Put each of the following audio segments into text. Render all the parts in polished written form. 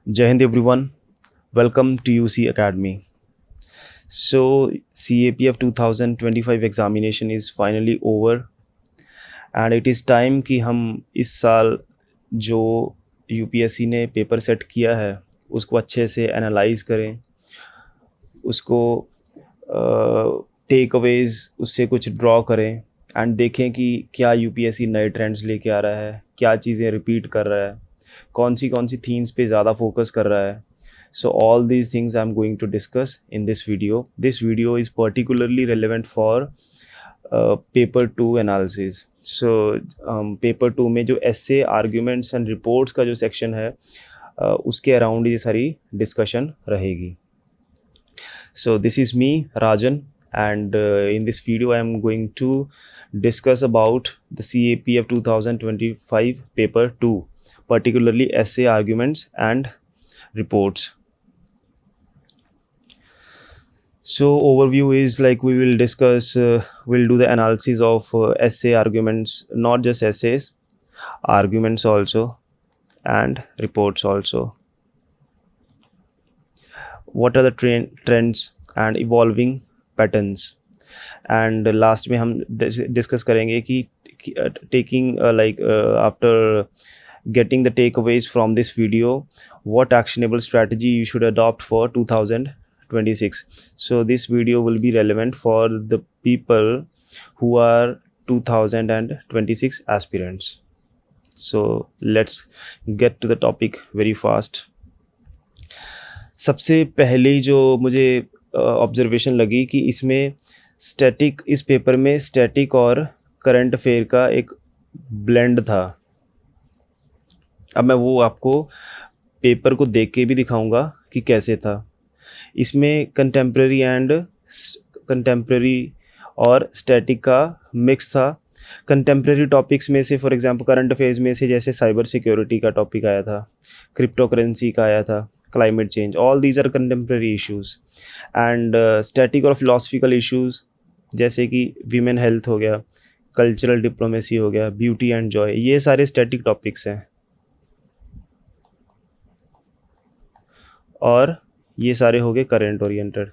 Jai Hind everyone, welcome to UC Academy. So CAPF 2025 examination is finally over and it is time कि हम इस साल जो UPSC ने पेपर सेट किया है उसको अच्छे से एनालाइज करें, उसको टेक अवेज उससे कुछ ड्रॉ करें एंड देखें कि क्या UPSC नए ट्रेंड्स लेके आ रहा है, क्या चीज़ें रिपीट कर रहा है, कौन सी थीम्स पे ज़्यादा फोकस कर रहा है. So all these things I'm going to discuss in this video. This video is particularly relevant for paper 2 analysis. So paper 2 में जो essay, arguments and reports का जो section है उसके अराउंड ये सारी डिस्कशन रहेगी. So this is me, Rajan, and in this video I am going to discuss about the CAPF 2025 paper 2, particularly essay, arguments and reports. So overview is like we will discuss, we'll do the analysis of essay, arguments, not just essays, arguments also, and reports also. What are the trends and evolving patterns? And last में हम discuss करेंगे कि taking after getting the takeaways from this video, what actionable strategy you should adopt for 2026. So this video will be relevant for the people who are 2026 aspirants. So let's get to the topic very fast. सबसे पहले जो मुझे observation लगी कि इसमें static, इस paper में static और करंट अफेयर का एक ब्लेंड था. अब मैं वो आपको पेपर को देख के भी दिखाऊंगा कि कैसे था. इसमें कंटेम्प्रेरी और स्टैटिक का मिक्स था. कंटेम्प्रेरी टॉपिक्स में से फॉर एग्जांपल करंट अफेयर्स में से जैसे साइबर सिक्योरिटी का टॉपिक आया था, क्रिप्टो करेंसी का आया था, climate change, all these are contemporary issues. And static और फिलोसफिकल इश्यूज जैसे कि वीमेन हेल्थ हो गया, कल्चरल डिप्लोमेसी हो गया, ब्यूटी एंड जॉय, ये सारे स्टैटिक टॉपिक्स हैं. और ये सारे हो गए करंट ओरिएंटेड.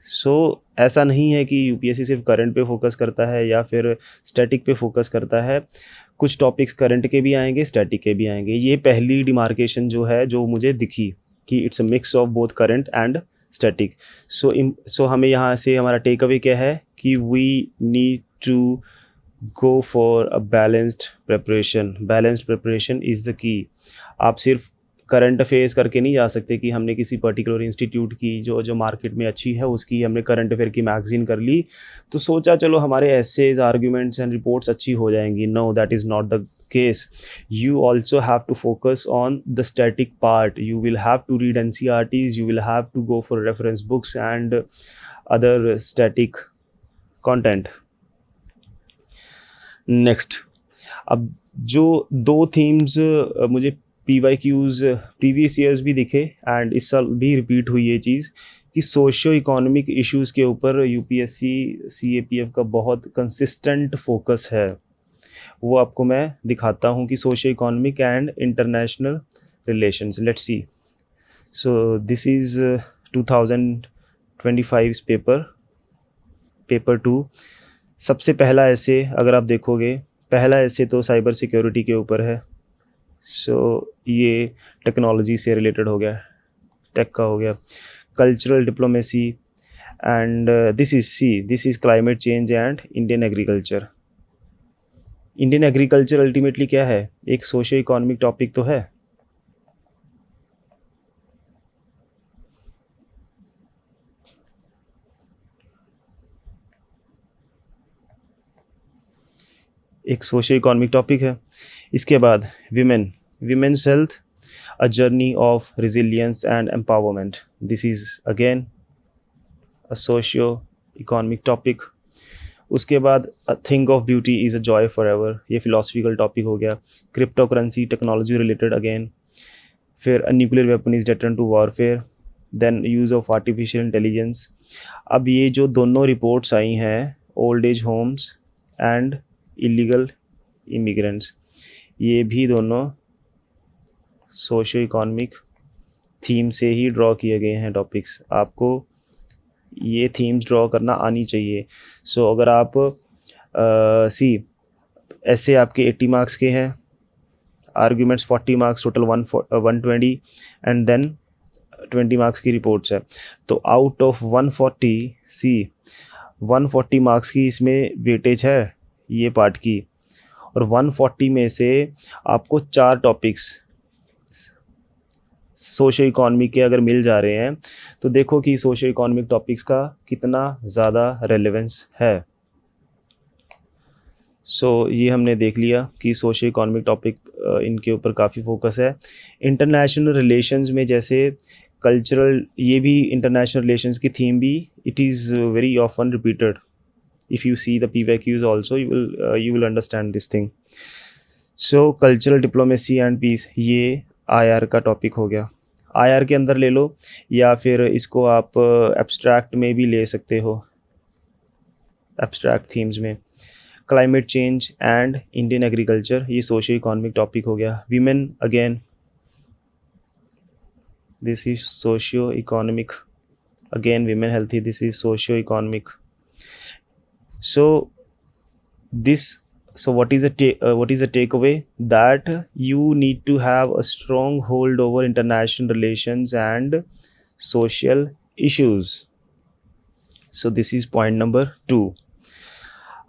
सो ऐसा नहीं है कि यूपीएससी सिर्फ करंट पे फोकस करता है या फिर स्टैटिक पे फोकस करता है. कुछ टॉपिक्स करंट के भी आएंगे, स्टैटिक के भी आएंगे. ये पहली डिमार्केशन जो है जो मुझे दिखी कि it's a mix of both current and static. So हमें यहाँ से हमारा टेक अवे क्या है कि we need to go for a balanced preparation. Balanced preparation is the key. आप सिर्फ करंट अफेयर्स करके नहीं जा सकते कि हमने किसी पर्टिकुलर इंस्टीट्यूट की जो मार्केट में अच्छी है उसकी हमने करंट अफेयर की मैगजीन कर ली तो सोचा चलो हमारे एसेज, आर्ग्यूमेंट्स एंड रिपोर्ट्स अच्छी हो जाएंगी. No, that is not the case. You also have to focus on the static part. You will have to read NCRTs, you will have to go for reference books and other static content. Next, अब जो दो themes मुझे PYQs previous years भी दिखे and इस साल भी repeat हुई ये चीज़ कि सोशियो इकोनॉमिक इश्यूज़ के ऊपर यूपीएससी CAPF का बहुत कंसिस्टेंट फोकस है. वो आपको मैं दिखाता हूँ कि socio economic and international relations. Let's see. So this is 2025 paper 2. सबसे पहला ऐसे अगर आप देखोगे, पहला ऐसे तो साइबर सिक्योरिटी के ऊपर है. सो ये टेक्नोलॉजी से रिलेटेड हो गया, टेक का हो गया. Cultural diplomacy and this is climate change and Indian agriculture. Indian agriculture ultimately क्या है, एक सोशियो इकोनॉमिक टॉपिक तो है. एक सोशियो इकोनॉमिक टॉपिक है. इसके बाद women's health, a journey of resilience and empowerment. This is again a socio economic topic. उसके बाद a thing of beauty is a joy forever, ये फिलोसफिकल टॉपिक हो गया. Crypto currency, technology related again. फिर a nuclear weapon is deterrent to warfare. Then use of artificial intelligence. अब ये जो दोनों रिपोर्ट्स आई हैं, old age homes and illegal immigrants, ये भी दोनों सोशियो इकोनॉमिक थीम से ही ड्रॉ किए गए हैं टॉपिक्स, आपको ये थीम्स ड्रॉ करना आनी चाहिए। सो अगर आप सी ऐसे आपके 80 मार्क्स के हैं, arguments 40 marks, total 120 and then 20 marks की रिपोर्ट्स है। तो आउट ऑफ 140 सी 140 मार्क्स की इसमें वेटेज है ये पार्ट की, और 140 में से आपको 4 टॉपिक्स सोशो इकॉनमी के अगर मिल जा रहे हैं तो देखो कि सोशो इकॉनमिक टॉपिक्स का कितना ज़्यादा रेलेवेंस है। ये हमने देख लिया कि सोशो इकॉनमिक टॉपिक इनके ऊपर काफ़ी फोकस है। इंटरनेशनल रिलेशंस में जैसे कल्चरल, ये भी इंटरनेशनल रिलेशंस की थीम भी it is very often repeated. If you see the PYQs also you will understand this thing. Cultural diplomacy and peace, ये IR का टॉपिक हो गया। IR के अंदर ले लो या फिर इसको आप एब्स्ट्रैक्ट में भी ले सकते हो, एब्स्ट्रैक्ट थीम्स में। Climate change and Indian agriculture, ये सोशो इकॉनमिक टॉपिक हो गया। Women again, this is socio economic, again women healthy, this is socio economic. So what is the takeaway? That you need to have a strong hold over international relations and social issues. So this is point number 2.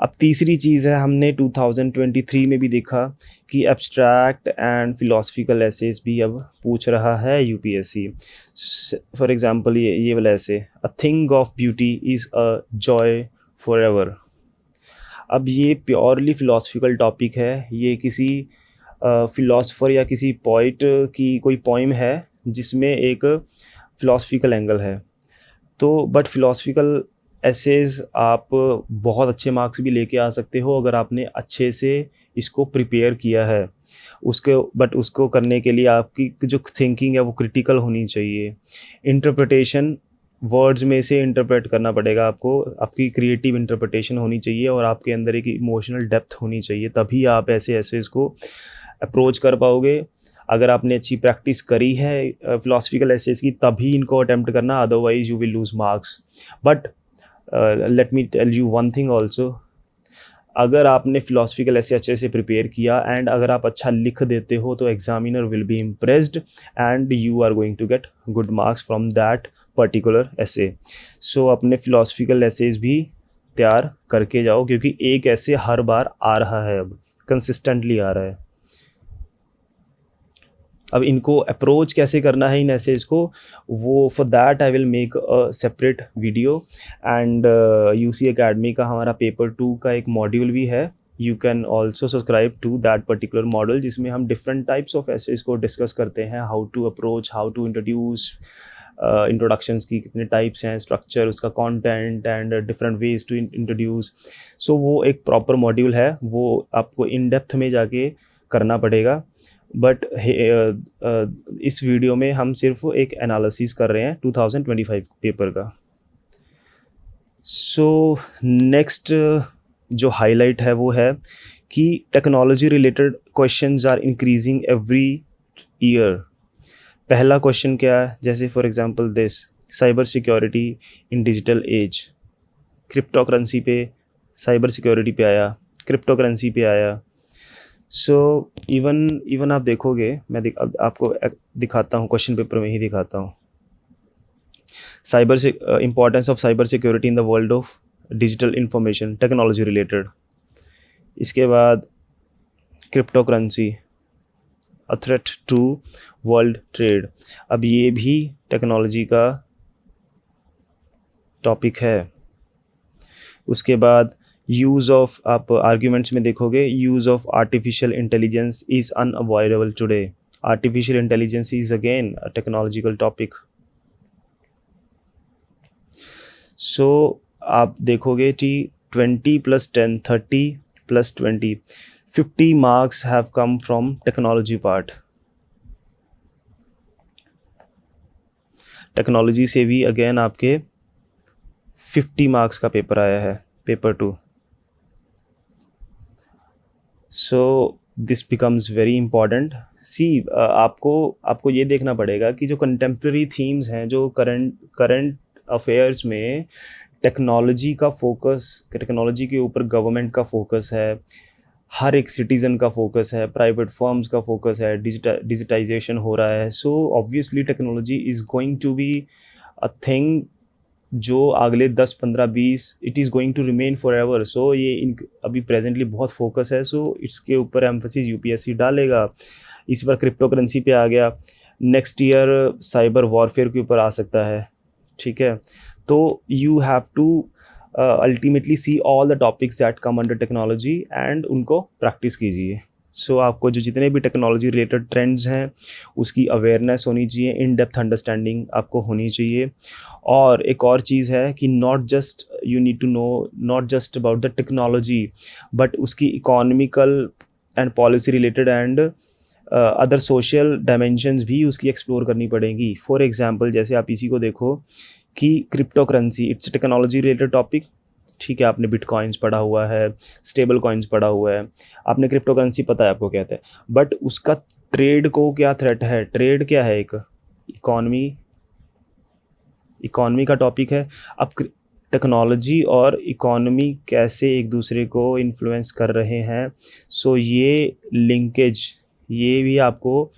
अब तीसरी चीज़ है, हमने 2023 में भी देखा कि abstract and philosophical assess भी अब पूछ रहा है UPSC। फॉर एग्जांपल ये वाला ऐसे, a thing of beauty is a joy for ever. अब ये प्योरली फ़िलोसफिकल टॉपिक है, ये किसी फ़िलोसफर या किसी पोइट की कोई पोइम है जिसमें एक फ़िलोसफिकल एंगल है। तो बट फ़िलोसफिकल एसेज आप बहुत अच्छे मार्क्स भी लेके आ सकते हो अगर आपने अच्छे से इसको प्रिपेयर किया है। उसको करने के लिए आपकी जो थिंकिंग है वो क्रिटिकल होनी चाहिए। इंटरप्रिटेशन, वर्ड्स में से इंटरप्रेट करना पड़ेगा आपको, आपकी क्रिएटिव इंटरप्रिटेशन होनी चाहिए और आपके अंदर एक इमोशनल डेप्थ होनी चाहिए, तभी आप ऐसे एसेज को अप्रोच कर पाओगे। अगर आपने अच्छी प्रैक्टिस करी है फिलोसफिकल एसेज की तभी इनको अटेम्प्ट करना, otherwise you will lose marks. But let me tell you one thing also, अगर आपने फिलोसफिकल ऐसे अच्छे से प्रिपेयर किया एंड अगर आप अच्छा लिख देते हो तो examiner will be impressed and you are going to get good marks from that particular essay. अपने फिलोसफिकल एसेज भी तैयार करके जाओ, क्योंकि एक ऐसे हर बार आ रहा है, अब कंसिस्टेंटली आ रहा है। अब इनको अप्रोच कैसे करना है इन एसेज को, वो for that I will make a separate video. And UC Academy का हमारा पेपर 2 का एक मॉड्यूल भी है, you can also subscribe to that particular model, जिसमें हम डिफरेंट टाइप्स ऑफ एसेज को डिस्कस करते हैं, how to approach, how to introduce, introductions की कितने टाइप्स हैं, स्ट्रक्चर, उसका content and different ways to introduce. वो एक प्रॉपर मॉड्यूल है, वो आपको इन डेप्थ में जाके करना पड़ेगा। बट इस वीडियो में हम सिर्फ एक एनालिसिस कर रहे हैं 2025 पेपर का। नेक्स्ट जो हाईलाइट है वो है कि technology related questions are increasing every year. पहला क्वेश्चन क्या है, जैसे for example this, cyber security in digital age. Crypto currency पे साइबर सिक्योरिटी पे आया, क्रिप्टो करेंसी पे आया। इवन आप देखोगे, मैं आपको दिखाता हूँ, क्वेश्चन पेपर में ही दिखाता हूँ। Importance of cyber security in the world of digital information technology related. इसके बाद crypto currency, a threat to world trade. अब ये भी टेक्नोलॉजी का टॉपिक है। उसके बाद यूज़ ऑफ, आप आर्ग्यूमेंट्स में देखोगे, use of artificial intelligence is unavoidable today. Artificial intelligence is again a technological topic. आप देखोगे कि 20 + 10, 30 + 20, 50 marks have come from technology part. Technology से भी अगेन आपके 50 मार्क्स का पेपर आया है, paper 2। This becomes very important. See आपको आपको ये देखना पड़ेगा कि जो कंटेम्प्रेरी थीम्स हैं, जो करंट करंट अफेयर्स में टेक्नोलॉजी के ऊपर गवर्नमेंट का फोकस है, हर एक सिटीज़न का फोकस है, प्राइवेट फर्म्स का फोकस है, डिजिटाइजेशन हो रहा है। So obviously technology is going to be a thing जो अगले 10 15 20 it is going to remain forever. So ये अभी प्रेजेंटली बहुत फोकस है, सो इसके ऊपर एम्फोसिस यूपीएससी डालेगा। इस बार क्रिप्टो करेंसी पे आ गया, नेक्स्ट ईयर साइबर वॉरफेयर के ऊपर आ सकता है, ठीक है। तो you have to ultimately see all the topics that come under technology and उनको प्रैक्टिस कीजिए। सो आपको जो जितने भी टेक्नोलॉजी रिलेटेड ट्रेंड्स हैं उसकी अवेयरनेस होनी चाहिए, इन डेप्थ अंडरस्टैंडिंग आपको होनी चाहिए। और एक और चीज़ है कि not just you need to know not just about the technology, but उसकी economical and policy related and other social dimensions भी उसकी एक्सप्लोर करनी पड़ेंगी। फॉर एग्जांपल जैसे आप इसी को देखो कि crypto currency it's technology related topic, ठीक है। आपने बिटकॉइंस पढ़ा हुआ है, स्टेबल कॉइन्स पढ़ा हुआ है, आपने क्रिप्टो करेंसी पता है आपको कहते हैं, बट उसका ट्रेड को क्या थ्रेट है? ट्रेड क्या है? एक इकॉनमी का टॉपिक है। अब टेक्नोलॉजी और इकॉनमी कैसे एक दूसरे को इन्फ्लुएंस कर रहे हैं, सो ये लिंकेज ये भी आपको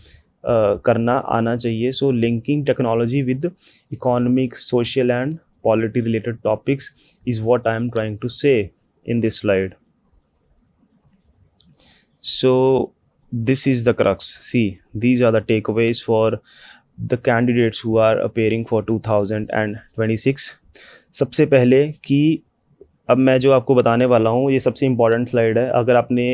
करना आना चाहिए। So linking technology with economic, social and polity related topics is what I am trying to say in this slide. So this is the crux. See, these are the takeaways for the candidates who are appearing for 2026. सबसे पहले कि अब मैं जो आपको बताने वाला हूँ ये सबसे इम्पॉर्टेंट स्लाइड है। अगर आपने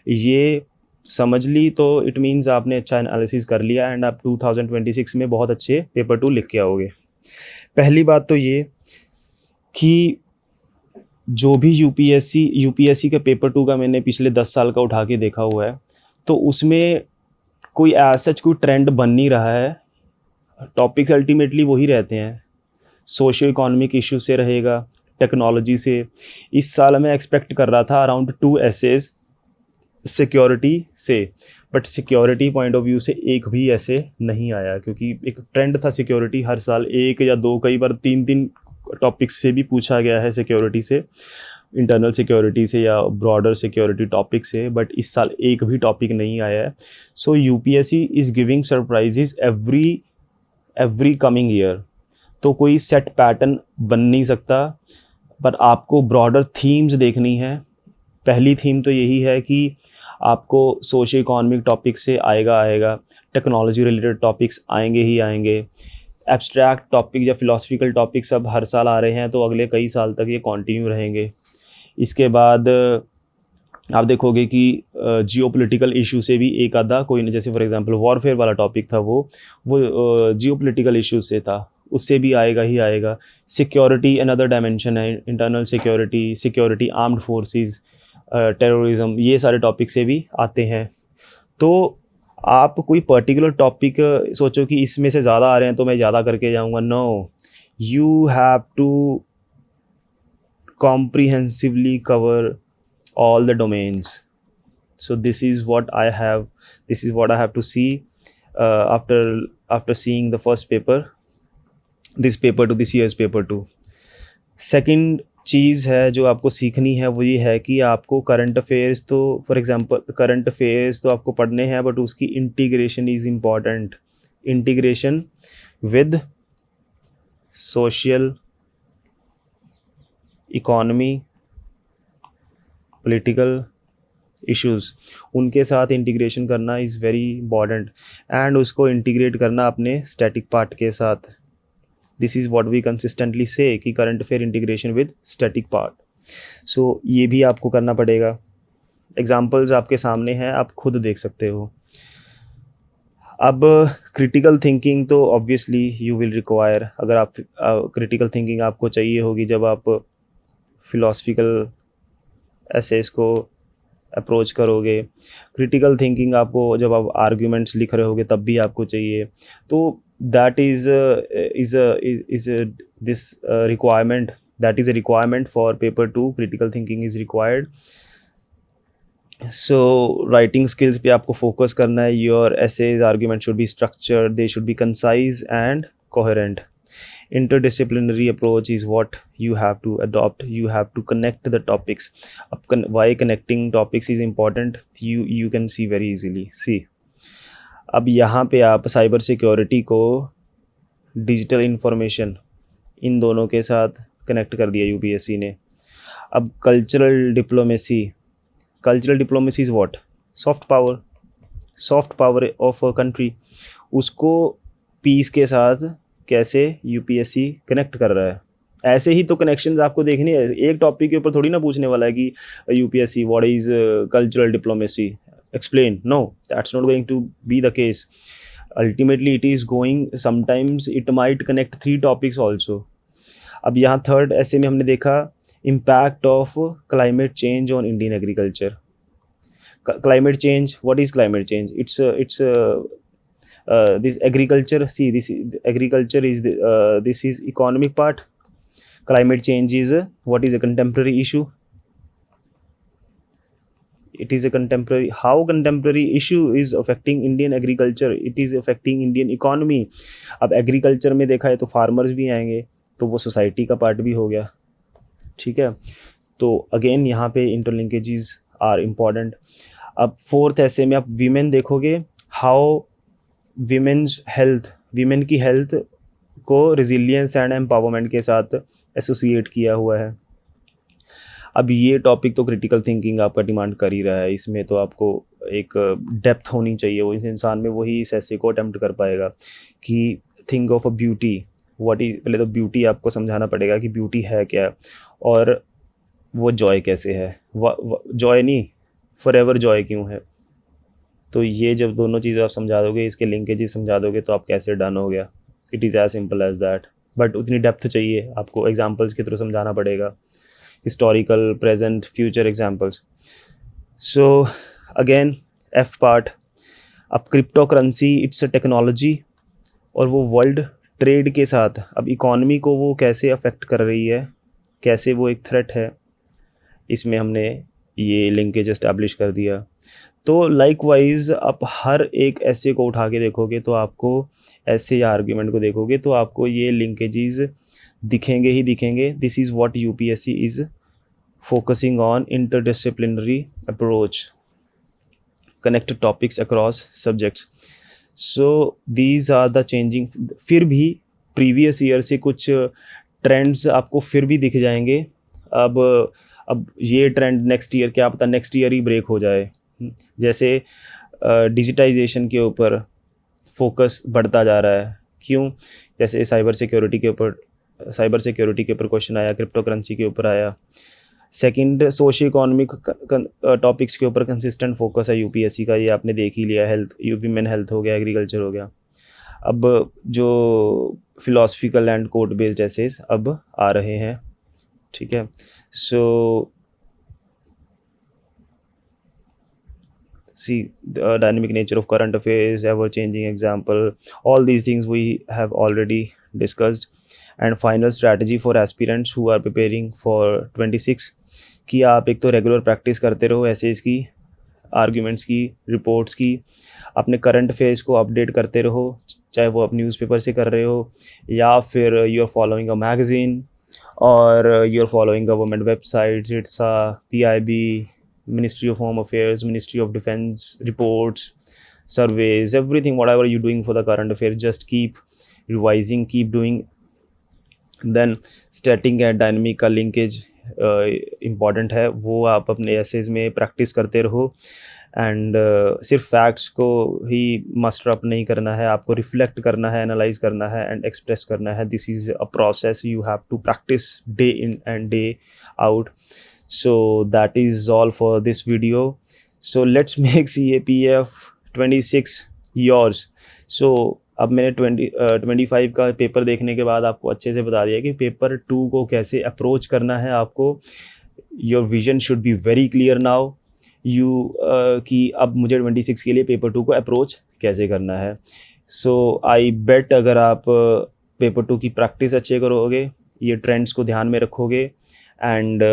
ये समझ ली तो इट मीन्स आपने अच्छा एनालिसिस कर लिया एंड आप 2026 में बहुत अच्छे पेपर 2 लिख के आओगे। पहली बात तो ये कि जो भी यूपीएससी का पेपर 2 का मैंने पिछले 10 साल का उठा के देखा हुआ है, तो उसमें कोई सच कोई ट्रेंड बन नहीं रहा है। टॉपिक्स अल्टीमेटली वही रहते हैं, सोशियो इकोनॉमिक इशू से रहेगा, टेक्नोलॉजी से। इस साल मैं एक्सपेक्ट कर रहा था अराउंड 2 एसेज सिक्योरिटी से, but security point of view से एक भी ऐसे नहीं आया, क्योंकि एक ट्रेंड था सिक्योरिटी, हर साल 1 या 2 कई बार 3 टॉपिक्स से भी पूछा गया है सिक्योरिटी से, इंटरनल सिक्योरिटी से या ब्रॉडर सिक्योरिटी टॉपिक से, बट इस साल एक भी टॉपिक नहीं आया है। So UPSC is giving surprises every coming year. तो कोई सेट पैटर्न बन नहीं सकता, पर आपको ब्रॉडर थीम्स देखनी है। पहली थीम तो यही है कि आपको सोशो इकोनॉमिक टॉपिक से आएगा, टेक्नोलॉजी रिलेटेड टॉपिक्स आएंगे ही आएंगे। एब्स्ट्रैक्ट टॉपिक या फिलोसफिकल टॉपिक्स अब हर साल आ रहे हैं, तो अगले कई साल तक ये कंटिन्यू रहेंगे। इसके बाद आप देखोगे कि जियोपॉलिटिकल इशू से भी एक आधा कोई न, जैसे फॉर एग्जांपल वॉरफेयर वाला टॉपिक था वो जियोपॉलिटिकल इशूज से था, उससे भी आएगा ही आएगा। सिक्योरिटी अनदर डायमेंशन है, internal security, armed forces, terrorism, ये सारे टॉपिक से भी आते हैं। तो आप कोई पर्टिकुलर टॉपिक सोचो कि इसमें से ज़्यादा आ रहे हैं तो मैं ज़्यादा करके जाऊँगा, no, you have to comprehensively cover all the domains. So this is what I have to see after seeing the first paper, this year's paper 2. Second चीज़ है जो आपको सीखनी है वो ये है कि आपको करंट अफेयर्स तो फॉर एग्जांपल करंट अफेयर्स तो आपको पढ़ने हैं, बट उसकी integration is important. Integration with social, economy, political issues, उनके साथ इंटीग्रेशन करना इज़ वेरी इम्पॉर्टेंट, एंड उसको इंटीग्रेट करना अपने स्टैटिक पार्ट के साथ। This is what we consistently say कि current affair integration with static part. So ये भी आपको करना पड़ेगा। एग्जाम्पल्स आपके सामने हैं, आप खुद देख सकते हो। अब क्रिटिकल थिंकिंग तो ऑब्वियसली यू विल रिक्वायर, अगर आप क्रिटिकल थिंकिंग आपको चाहिए होगी जब आप फिलोसफिकल एसेस को अप्रोच करोगे। क्रिटिकल थिंकिंग आपको जब आप आर्ग्यूमेंट्स लिख रहे होगे तब भी आपको चाहिए। तो that is this requirement, that is a requirement for paper 2। Critical thinking is required so writing skills पे आपको फोकस करना है. Your essay's argument should be structured, they should be concise and coherent. Interdisciplinary approach is what you have to adopt. You have to connect the topics. Why connecting topics is important, you can see very easily. See, अब यहाँ पे आप cyber security को digital information in दोनों के साथ connect कर दिया यूपीएससी ने. अब cultural diplomacy is what? Soft power of a country. उसको पीस के साथ कैसे यूपीएससी कनेक्ट कर रहा है. ऐसे ही तो कनेक्शंस आपको देखने हैं. एक टॉपिक के ऊपर थोड़ी ना पूछने वाला है कि UPSC what is cultural diplomacy, explain. No, that's not going to be the case. Ultimately it is going, sometimes it might connect 3 topics also. अब यहाँ थर्ड ऐसे में हमने देखा impact of climate change on Indian agriculture. Climate change, what is climate change? It's this agriculture. See, agriculture is this is economic part. Climate change is what is a contemporary issue. It is a contemporary. How contemporary issue is affecting Indian agriculture? It is affecting Indian economy. अब agriculture में देखा है तो farmers भी आएंगे, तो वो society का पार्ट भी हो गया. ठीक है, तो अगेन यहाँ पे इंटरलिंकेजेस आर इम्पॉर्टेंट. अब फोर्थ ऐसे में आप वीमेन देखोगे, हाउ वीमेन की हेल्थ को रिजिलियंस एंड एम्पावरमेंट के साथ एसोसिएट किया हुआ है. अब ये टॉपिक तो क्रिटिकल थिंकिंग आपका डिमांड कर ही रहा है. इसमें तो आपको एक डेप्थ होनी चाहिए, वो इस इंसान में वही इस ऐसे को अटेम्प्ट कर पाएगा कि थिंक ऑफ अ ब्यूटी. पहले तो ब्यूटी आपको समझाना पड़ेगा कि ब्यूटी है क्या और वो जॉय कैसे है. जॉय नहीं, फॉरएवर जॉय क्यों है. तो ये जब दोनों चीज़ें आप समझा दोगे, इसके लिंकेजेस समझा दोगे, तो आप कैसे डन हो गया. It is as simple as that. But उतनी डेप्थ चाहिए आपको, एग्जांपल्स के थ्रू समझाना पड़ेगा, historical, present, future examples. So again F part. अब crypto currency it's a technology और वो वर्ल्ड ट्रेड के साथ अब इकॉनमी को वो कैसे अफेक्ट कर रही है, कैसे वो एक थ्रेट है, इसमें हमने ये लिंकेज इस्टेब्लिश कर दिया. तो लाइकवाइज आप हर एक ऐसे को उठा के देखोगे तो आपको ऐसे या आर्ग्यूमेंट को देखोगे तो आपको ये लिंकेजेस दिखेंगे ही दिखेंगे. This is what UPSC is focusing on, interdisciplinary approach, connect topics across subjects. So these are the changing. फिर भी प्रीवियस ईयर से कुछ ट्रेंड्स आपको फिर भी दिख जाएंगे. अब ये ट्रेंड नेक्स्ट ईयर, क्या पता नेक्स्ट ईयर ही ब्रेक हो जाए. जैसे डिजिटाइजेशन के ऊपर फोकस बढ़ता जा रहा है. क्यों? जैसे साइबर सिक्योरिटी के ऊपर क्वेश्चन आया, क्रिप्टो करेंसी के ऊपर आया. सेकंड, सोशो इकोनॉमिक टॉपिक्स के ऊपर कंसिस्टेंट फोकस है यूपीएससी का. ये आपने देख ही लिया. वीमेन हेल्थ हो गया, एग्रीकल्चर हो गया. अब जो philosophical and quote based essays अब आ रहे हैं. ठीक है, सो see the dynamic nature of current affairs, ever changing example, all these things we have already discussed. And final strategy for aspirants who are preparing for 26 कि आप एक तो रेगुलर प्रैक्टिस करते रहो एसेस की, आर्ग्यूमेंट्स की, रिपोर्ट्स की, अपने करंट अफेयर्स को अपडेट करते रहो, चाहे वो आप न्यूज़पेपर से कर रहे हो या फिर you are following a magazine और you are following government websites. It's PIB, Ministry of Home Affairs, Ministry of Defense reports, surveys, everything, whatever you're doing for the current affairs, just keep revising, keep doing. Then static and dynamic का linkage important है, वो आप अपने essays में practice करते रहो. And सिर्फ facts को ही मस्टर अप नहीं करना है, आपको रिफ्लेक्ट करना है, एनालाइज करना है एंड एक्सप्रेस करना है. This is a process you have to practice day in and day out. So that is all for this video. So let's make CAPF 26 yours. So अब मैंने 25 का पेपर देखने के बाद आपको अच्छे से बता दिया कि पेपर 2 को कैसे अप्रोच करना है आपको. Your vision should be very clear now कि अब मुझे 26 के लिए पेपर 2 को अप्रोच कैसे करना है. सो आई बेट अगर आप पेपर 2 की प्रैक्टिस अच्छे करोगे, ये ट्रेंड्स को ध्यान में रखोगे एंड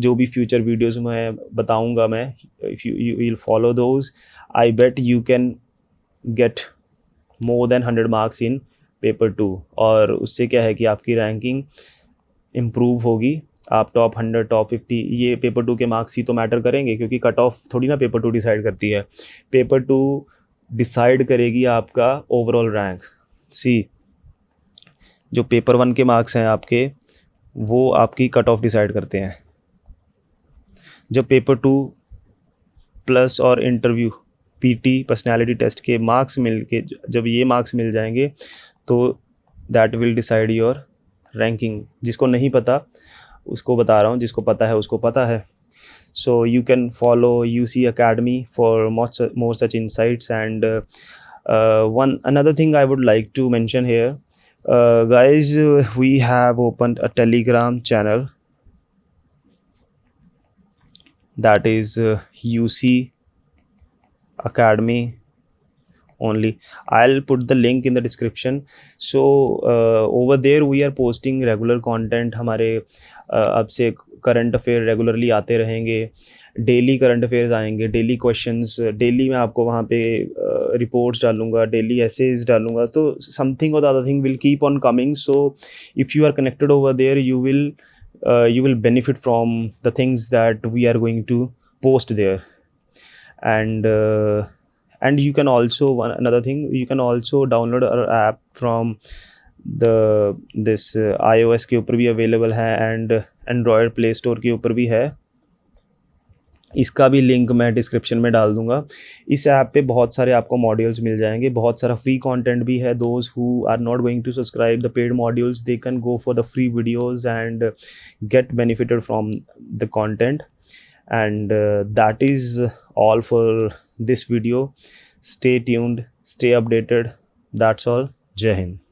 जो भी फ्यूचर वीडियोज़ में बताऊँगा मैं, if you will follow those, I bet you can get more than 100 marks in paper 2। और उससे क्या है कि आपकी रैंकिंग इम्प्रूव होगी, आप टॉप 100 टॉप 50, ये पेपर 2 के मार्क्स ही तो मैटर करेंगे, क्योंकि कट ऑफ थोड़ी ना पेपर 2 डिसाइड करती है, पेपर 2 डिसाइड करेगी आपका ओवरऑल रैंक। सी, जो पेपर 1 के मार्क्स हैं आपके, वो आपकी कट ऑफ डिसाइड करते हैं। जब पेपर 2 प्लस और इंटरव्यू पीटी पर्सनालिटी टेस्ट के मार्क्स मिल के, जब ये मार्क्स मिल जाएंगे तो that will decide your ranking. जिसको नहीं पता उसको बता रहा हूँ, जिसको पता है उसको पता है। So you can follow UC Academy for more such insights। And one another thing I would like to mention here, guys, we have opened a Telegram channel that is UC Academy only. I'll put the link in the description. So over there we are posting regular content. हमारे अब से current affair regularly आते रहेंगे, daily current affairs आएंगे, daily questions, daily मैं आपको वहाँ पे रिपोर्ट्स डालूंगा, डेली एसेज डालूंगा, तो समथिंग और the other thing will keep on coming. So if you are connected over there, you will benefit from the things that we are going to post there. And you can also, another thing, you can also download our app from this iOS के ऊपर भी available है and Android play store के ऊपर भी है। इसका भी लिंक मैं डिस्क्रिप्शन में डाल दूंगा। इस ऐप पे बहुत सारे आपको मॉड्यूल्स मिल जाएंगे, बहुत सारा फ्री कंटेंट भी है। Those who are not going to subscribe the paid modules, they can go for the free videos and get benefited from the content. And that is all for this video. Stay tuned, stay updated. That's all. Jai Hind.